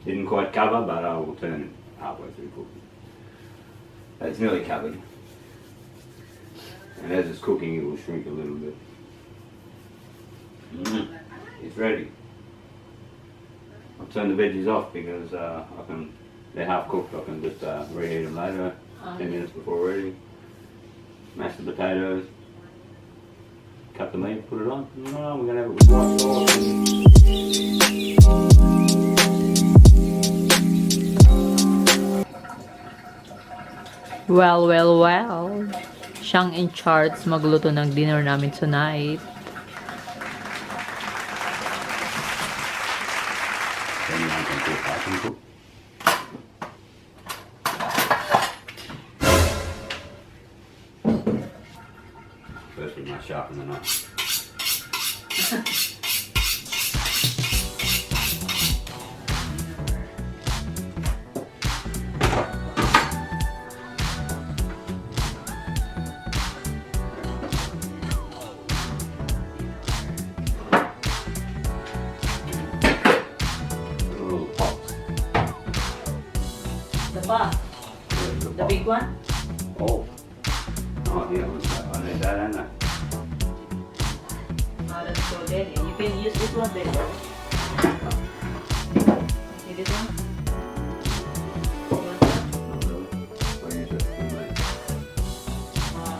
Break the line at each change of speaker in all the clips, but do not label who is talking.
Didn't quite cover, but I will turn it halfway through cooking. It's nearly covered. And as it's cooking, it will shrink a little bit. It's ready. I'll turn the veggies off because they're half cooked. I can just reheat them later, 10 minutes before ready. Mash the potatoes, cut the meat, put it on. No, we're going to have it with white sauce.
Well. Siyang in charge magluto ng dinner namin tonight.
First with my sharpen the knife.
The big one?
Oh, yeah, I need that, ain't I?
Let's go there. You can use this one there. See this one?
What is it?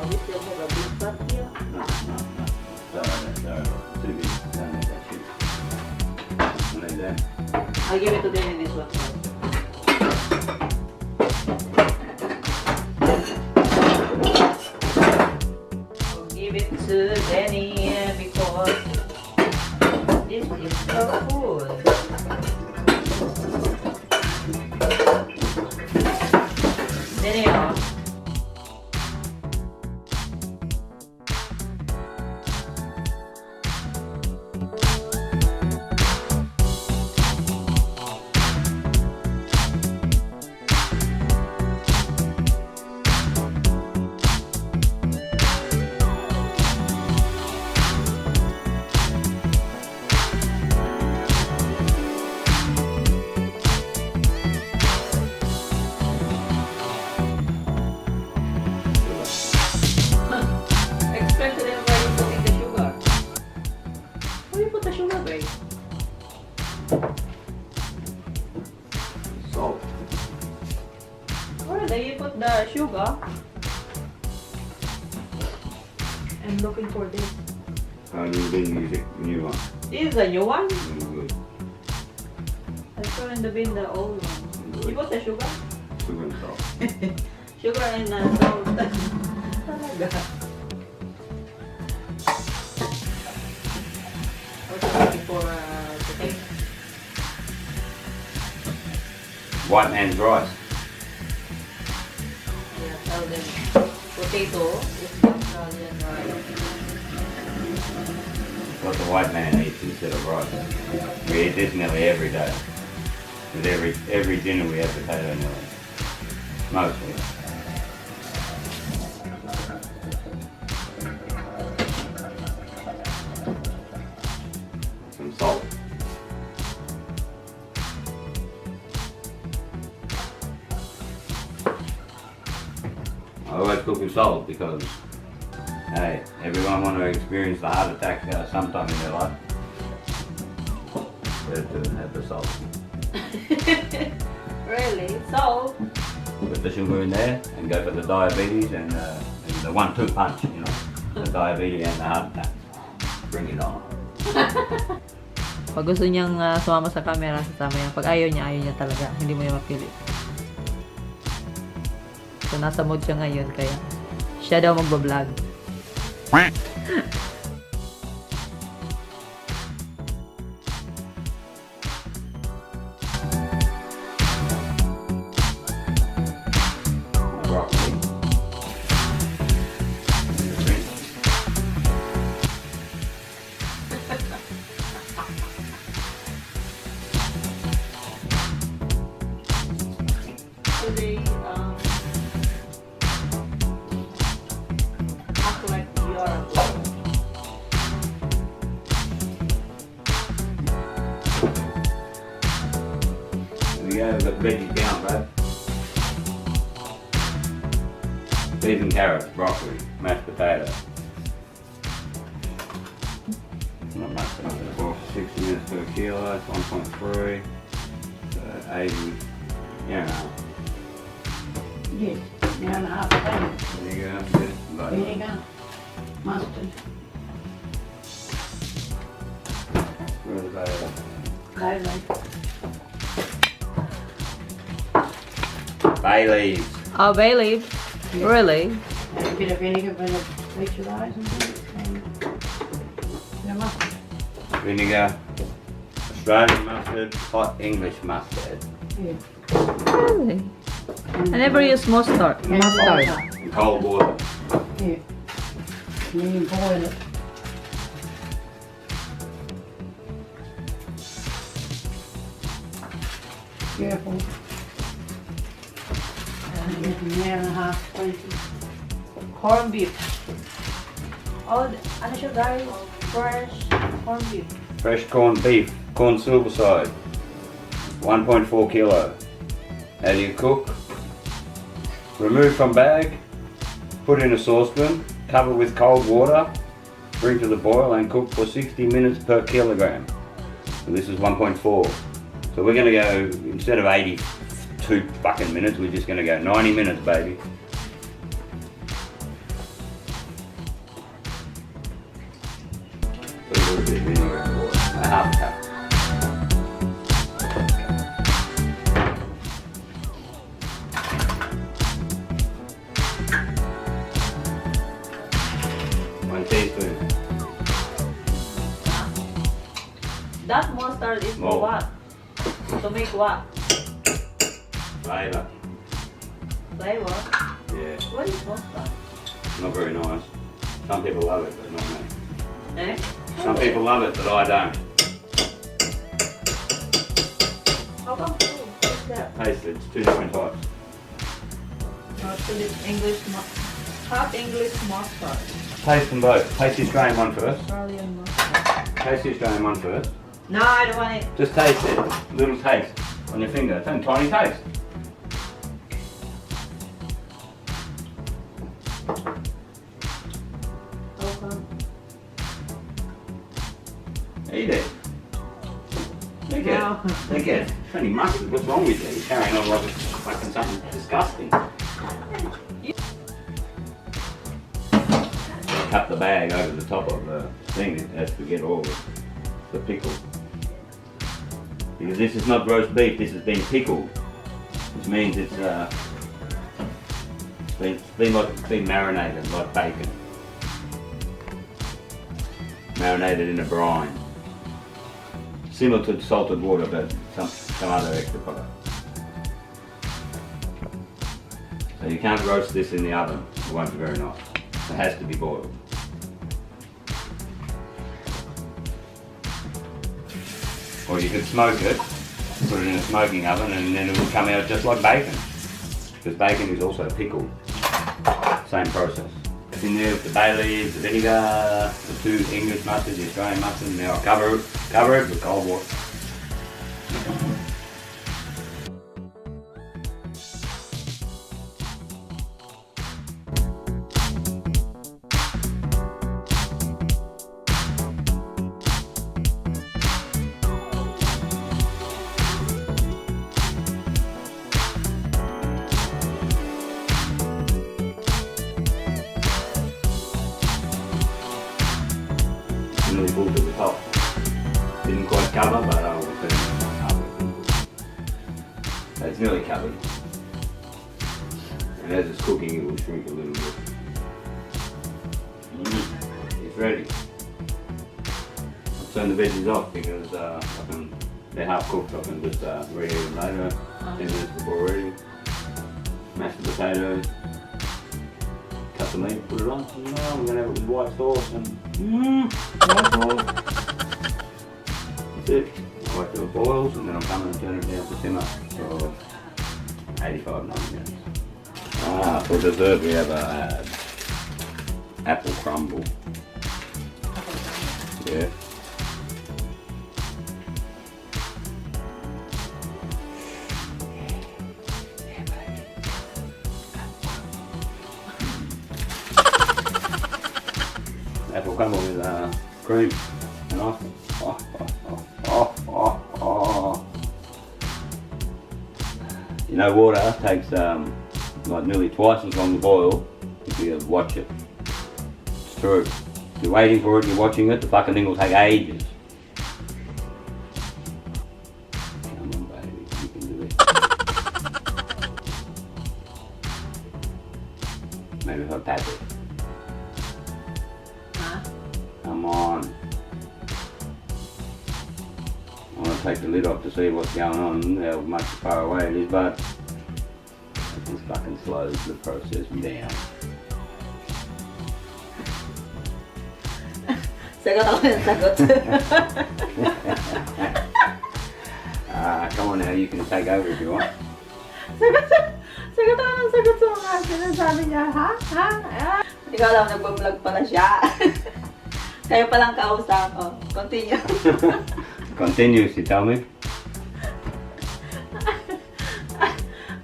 We still have a big pot here.
No. Sorry. Too big. Don't need that shit. I need that.
I'll give it to Danny this one. To Danny because this is so cool. Danny,
Salt.
where do you put the sugar? I'm looking for this.
You didn't use it, new one.
This is a new one?
Good.
I saw in the bin the old one. You put the sugar?
Sugar and salt.
Sugar and salt. Talaga. Also looking for chicken.
White man's rice.
Yeah, tell them potato is Australian rice.
What the white man eats instead of rice. We eat this nearly every day. With every dinner we have potato nearly. Mostly. Some salt. I always cook with salt because, hey, everyone want to experience the heart attack sometime in their life. Better to have the salt.
Really? Salt?
Put the sugar in there and go for the diabetes and the 1-2 punch, you know. The diabetes and the heart attack. Bring it on.
Pag gusto niyang sumama sa camera, sasama yan. Pag ayaw niya talaga. Hindi mo niya mapili. So, nasa mood siya ngayon, kaya siya daw magbablog. Today, act like you are a
we go, we've got veggies down, bud. Beef and carrots, broccoli, mashed potato. Not much, for 60 minutes per kilo, it's 1.3. So 80, yeah.
Yes, an hour and a half thing.
There you go, yes,
Vinegar, mustard,
where's the basil?
bay leaf.
Bay leaves.
Oh, bay leaf. Really?
And a bit of vinegar for each of those and things. And the mustard.
Vinegar, Australian mustard, hot English mustard.
Yeah.
Really? I never use mustard.
And
Mustard.
water.
And cold water.
Yeah. And then you boil it. Careful. And it's an hour and a half, 20.
Corned beef. Oh, ano siya guys? Fresh corned beef.
Fresh corned beef, corn silver side, 1.4 kilo. How do you cook? Remove from bag, put in a saucepan, cover with cold water, bring to the boil and cook for 60 minutes per kilogram. So this is 1.4. So we're gonna go, instead of 82 fucking minutes, we're just gonna go 90 minutes, baby. Put a little bit of vinegar in the water, a half a cup. One teaspoon.
That mustard is for
Oh.
what? To make what?
Flavor.
Flavor?
Yeah,
What is mustard?
not very nice. Some people love it, but not me.
Eh?
Some people love it, but I don't.
How come two? What's that?
Taste it, it's two different types.
To this English hot English mustard.
Taste them both. Taste the Australian one first.
Australian mustard.
Taste the Australian one first.
No, I don't want it.
Just taste it. Little taste on your finger. It's only tiny taste.
How come?
Eat it. Look at
No.
it. Look at it. It's only mustard. What's wrong with you? You're carrying on like it's fucking something disgusting. Cut the bag over the top of the thing. It has to get all the pickle. Because this is not roast beef. This has been pickled, which means it's been marinated like bacon. Marinated in a brine. Similar to salted water, but some other extra product. So you can't roast this in the oven. It won't be very nice. It has to be boiled. Or you could smoke it, put it in a smoking oven, and then it will come out just like bacon. Because bacon is also pickled. Same process. It's in there with the bay leaves, the vinegar, the two English mustards, the Australian mustard, and now I'll cover it with cold water. Really full to the top. Didn't quite cover, but I will put it cover. So it's nearly covered. And as it's cooking, it will shrink a little bit. It's ready. I'll turn the veggies off because they're half cooked. I can just reheat them later. 10 minutes before ready. Mash the potatoes. Cut the meat, put it on. And now we're going to have it with white sauce and white sauce. That's it. I'll wait till it boils and then I'll come and turn it down to simmer for 85, 90 minutes. For dessert we have apple crumble. Yeah. crumble with cream and ice. You know, water takes like nearly twice as long to boil if you watch it. It's true. If you're waiting for it, you're watching it, the fucking thing will take ages. Come on, baby, you can do it. Maybe if I pat it.
Huh?
Come on. I want to take the lid off to see what's going on, how much far away it is, but it just fucking slows the process down.
Sagot ako ng sagot.
Come on now, you can take over if you want.
Sagot ako ng sagot sa mga sinasabi niya. Ha? Ha? Ah. Hindi ko alam, nagbablog pala siya. Kayo palang kausap. Oh, continue.
Continues, you tell me.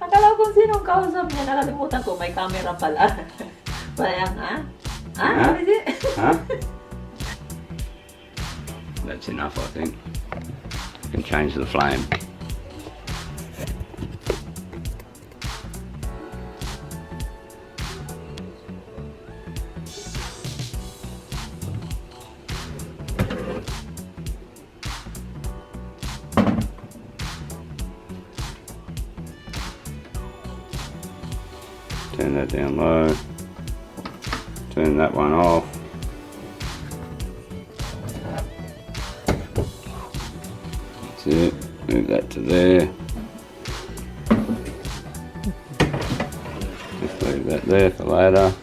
Akala ko kung sinong kausap niya, nakalimutan ko, may camera pala. Parang, ha? Ha?
Huh?
What is it?
Huh? That's enough, I think. You can change the flame. Turn that down low. Turn that one off. That's it. Move that to there. Just leave that there for later.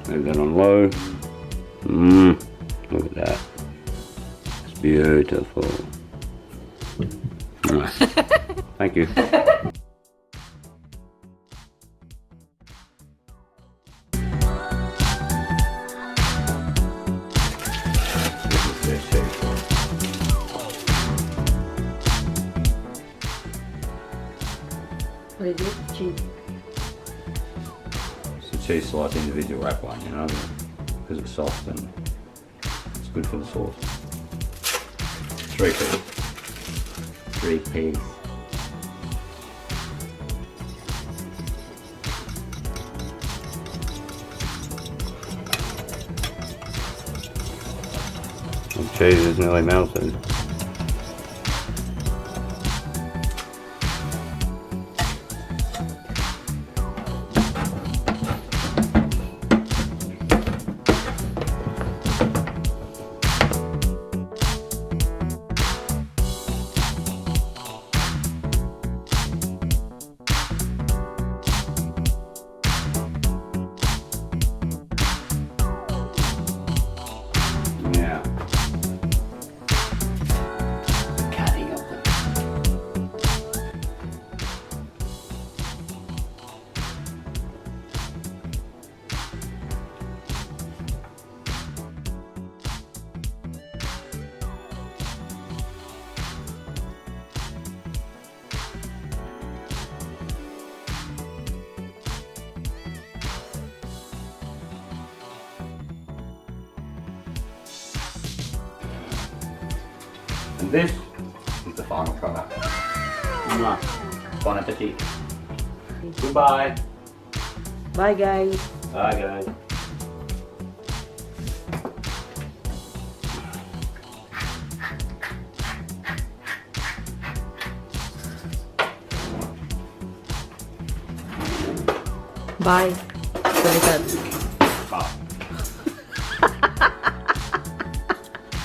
Move that on low. Look at that. It's beautiful. Thank you.
What is it? Cheese.
It's a cheese slice individual wrap one, you know, because it's soft and it's good for the sauce. 3 piece. 3 piece. The cheese is nearly melted. Yeah. Cutting of them. And this is the final product. Bon appetit. Goodbye.
Bye, guys.
Bye guys.
Bye. Baliktad.